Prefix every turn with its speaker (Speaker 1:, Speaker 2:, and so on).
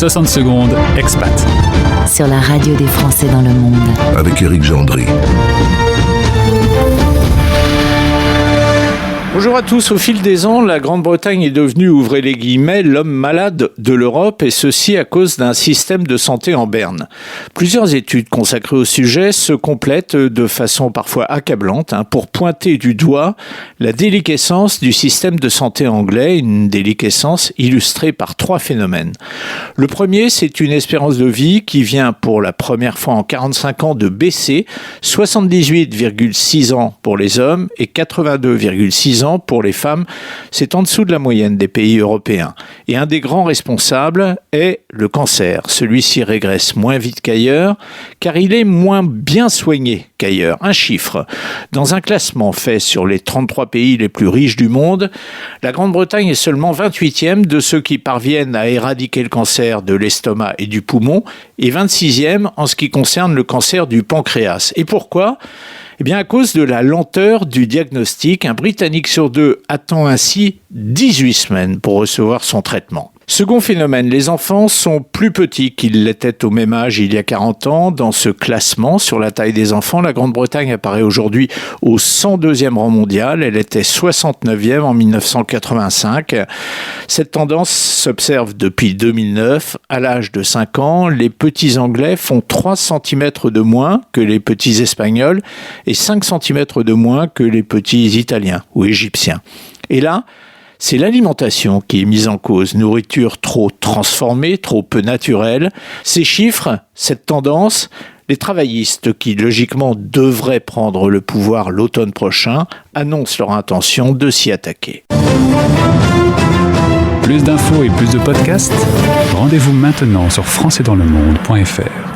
Speaker 1: 60 secondes, expat.
Speaker 2: Sur la radio des Français dans le monde.
Speaker 3: Avec Éric Gendry.
Speaker 4: Bonjour à tous. Au fil des ans, la Grande-Bretagne est devenue, ouvrez les guillemets, l'homme malade de l'Europe, et ceci à cause d'un système de santé en berne. Plusieurs études consacrées au sujet se complètent de façon parfois accablante pour pointer du doigt la déliquescence du système de santé anglais, une déliquescence illustrée par trois phénomènes. Le premier, c'est une espérance de vie qui vient pour la première fois en 45 ans de baisser, 78,6 ans pour les hommes et 82,6 ans pour les femmes, c'est en dessous de la moyenne des pays européens. Et un des grands responsables est le cancer. Celui-ci régresse moins vite qu'ailleurs, car il est moins bien soigné qu'ailleurs. Un chiffre. Dans un classement fait sur les 33 pays les plus riches du monde, la Grande-Bretagne est seulement 28e de ceux qui parviennent à éradiquer le cancer de l'estomac et du poumon, et 26e en ce qui concerne le cancer du pancréas. Et pourquoi ? Eh bien, à cause de la lenteur du diagnostic, un Britannique sur deux attend ainsi 18 semaines pour recevoir son traitement. Second phénomène, les enfants sont plus petits qu'ils l'étaient au même âge il y a 40 ans. Dans ce classement sur la taille des enfants, la Grande-Bretagne apparaît aujourd'hui au 102e rang mondial. Elle était 69e en 1985. Cette tendance s'observe depuis 2009. À l'âge de 5 ans, les petits Anglais font 3 cm de moins que les petits Espagnols et 5 cm de moins que les petits Italiens ou Égyptiens. Et là, c'est l'alimentation qui est mise en cause. Nourriture trop transformée, trop peu naturelle. Ces chiffres, cette tendance, les travaillistes qui logiquement devraient prendre le pouvoir l'automne prochain annoncent leur intention de s'y attaquer.
Speaker 1: Plus d'infos et plus de podcasts, rendez-vous maintenant sur françaisdanslemonde.fr.